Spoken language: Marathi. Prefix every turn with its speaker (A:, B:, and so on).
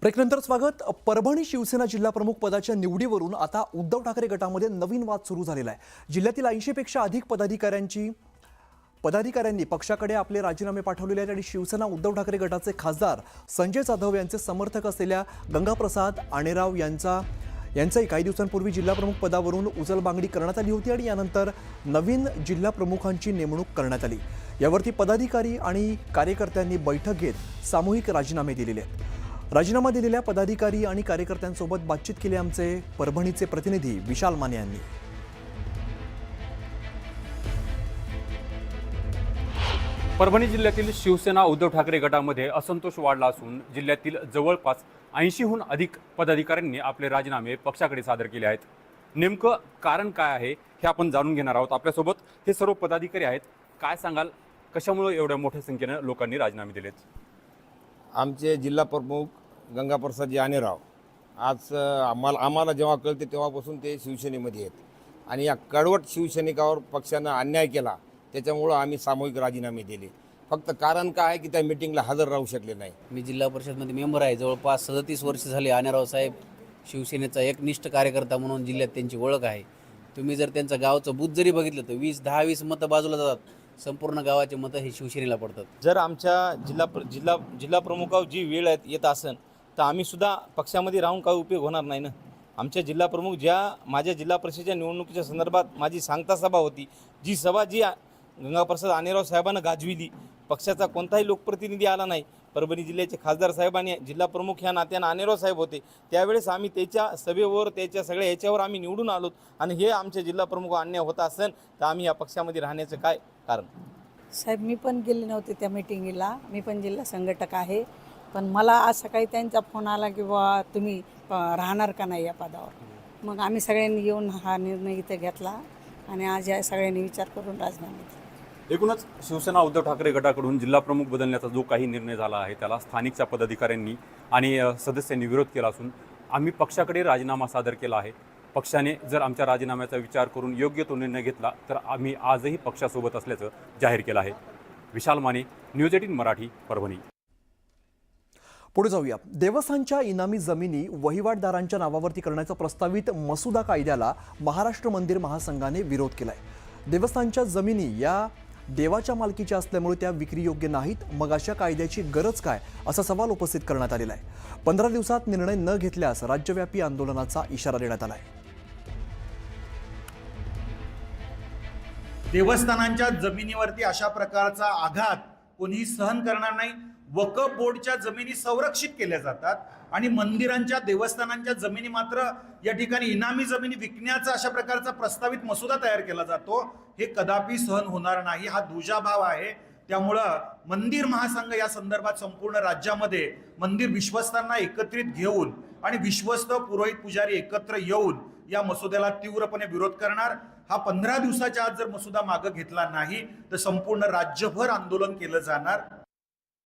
A: ब्रेकनंतर स्वागत। परभणी शिवसेना जिल्हा प्रमुख पदाच्या निवडीवरून आता उद्धव ठाकरे गटामध्ये नवीन वाद सुरू झालेला आहे। जिल्ह्यातील 80 पेक्षा अधिक पदाधिकाऱ्यांनी पक्षाकडे आपले राजीनामे पाठवलेले आहेत आणि शिवसेना उद्धव ठाकरे गटाचे खासदार संजय जाधव यांचे समर्थक असलेल्या गंगाप्रसाद आणेराव यांचाही काही दिवसांपूर्वी जिल्हा प्रमुख पदावरून उचलबांगडी करण्यात आली होती आणि यानंतर नवीन जिल्हा प्रमुखांची नेमणूक करण्यात आली। यावरती पदाधिकारी आणि कार्यकर्त्यांनी बैठक घेत सामूहिक राजीनामे दिलेले आहेत। राजीनामा दिलेल्या पदाधिकारी आणि कार्यकर्त्यांसोबत बातचीत केली आमचे परभणीचे प्रतिनिधी विशाल माने यांनी।
B: परभणी जिल्ह्यातील शिवसेना उद्धव ठाकरे गटामध्ये असंतोष वाढला असून जिल्ह्यातील जवळपास 80हून अधिक पदाधिकाऱ्यांनी आपले राजीनामे पक्षाकडे सादर केले आहेत। नेमकं कारण काय आहे हे आपण जाणून घेणार आहोत। आपल्यासोबत हे सर्व पदाधिकारी आहेत। काय सांगाल, कशामुळे एवढ्या मोठ्या संख्येने लोकांनी राजीनामे दिलेत?
C: आमचे जिल्हा प्रमुख गंगाप्रसादजी आणेराव आज आम्हाला जेव्हा कळते तेव्हापासून ते शिवसेनेमध्ये आहेत आणि या कडवट शिवसैनिकावर पक्षानं अन्याय केला, त्याच्यामुळं आम्ही सामूहिक राजीनामे दिले। फक्त कारण काय आहे की त्या मीटिंगला हजर राहू शकले नाही।
D: मी जिल्हा परिषदमध्ये मेंबर आहे। जवळपास 37 वर्ष झाले आणेराव साहेब शिवसेनेचा एकनिष्ठ कार्यकर्ता म्हणून जिल्ह्यात त्यांची ओळख आहे। तुम्ही जर त्यांचं गावचं बूथ जरी बघितलं तर 10-20 मतं बाजूला जातात, संपूर्ण गावाचे मतं हे शिवसेनेला पडतात।
E: जर आमच्या जिल्हा प्रमुखावर जी वेळ येत असेल तर आम्ही सुद्धा पक्षामध्ये राहून काही उपयोग होणार नाही ना। आमच्या जिल्हा प्रमुख माझ्या जिल्हा परिषदेच्या निवडणुकीच्या संदर्भात माझी सांगता सभा होती, जी सभा गंगाप्रसाद आणेराव साहेबांना गाजविली। पक्षाचा कोणताही लोकप्रतिनिधी आला नाही। परभणी जिल्ह्याचे खासदार साहेबांनी जिल्हा प्रमुख ह्या नात्यानं आणेराव साहेब होते, त्यावेळेस आम्ही त्याच्या सभेवर त्याच्या सगळ्या ह्याच्यावर आम्ही निवडून आलो आणि हे आमच्या जिल्हा प्रमुख अन्याय होता असेल तर आम्ही या पक्षामध्ये राहण्याचं काय कारण?
F: साहेब, मी पण गेले नव्हते त्या मीटिंगला, मी पण जिल्हा संघटक आहे, पण मला आज सकाळी त्यांचा फोन आला की बुवा तुम्ही राहणार का नाही या पदावर। मग आम्ही सगळ्यांनी येऊन हा निर्णय इथे घेतला आणि आज या सगळ्यांनी विचार करून राजीनामे दिले।
B: एकूणच शिवसेना उद्धव ठाकरे गटाकडून जिल्हा प्रमुख बदलण्याचा जो काही निर्णय झाला आहे त्याला स्थानिकच्या पदाधिकाऱ्यांनी आणि सदस्यांनी विरोध केला असून आम्ही पक्षाकडे राजीनामा सादर केला आहे। पक्षाने जर आमच्या राजीनाम्याचा विचार करून योग्य तो निर्णय घेतला तर आम्ही आजही पक्षासोबत असल्याचं जाहीर केलं आहे। विशाल माने, न्यूज 18 मराठी, परभणी।
A: पुढे जाऊया। देवस्थानच्या इनामी जमिनी वहिवाटदारांच्या नावावरती करण्याचा प्रस्तावित मसुदा कायद्याला महाराष्ट्र मंदिर महासंघाने विरोध केलाय। देवस्थानच्या जमिनी या देवाच्या मालकीच्या असल्यामुळे त्या विक्रीयोग्य नाहीत, मग अशा कायद्याची गरज काय, असा सवाल उपस्थित करण्यात आलेला आहे। 15 दिवसात निर्णय न घेतल्यास राज्यव्यापी आंदोलनाचा इशारा देण्यात आला आहे।
G: देवस्थानांच्या जमिनीवरती अशा प्रकारचा आघात कोणीही सहन करणार नाही। वक्फ बोर्डच्या जमिनी संरक्षित केल्या जातात आणि मंदिरांच्या देवस्थानांच्या जमिनी मात्र या ठिकाणी इनामी जमिनी विकण्याचा अशा प्रकारचा प्रस्तावित मसुदा तयार केला जातो, हे कदापि सहन होणार नाही। हा दुजाभाव आहे। त्यामुळं मंदिर महासंघ या संदर्भात संपूर्ण राज्यामध्ये मंदिर विश्वस्तांना एकत्रित घेऊन आणि विश्वस्त पुरोहित पुजारी एकत्र येऊन या मसुद्याला तीव्रपणे विरोध करणार। हा 15 दिवसाच्या आत जर मसुदा मागे घेतला नाही तर संपूर्ण राज्यभर आंदोलन केलं जाणार।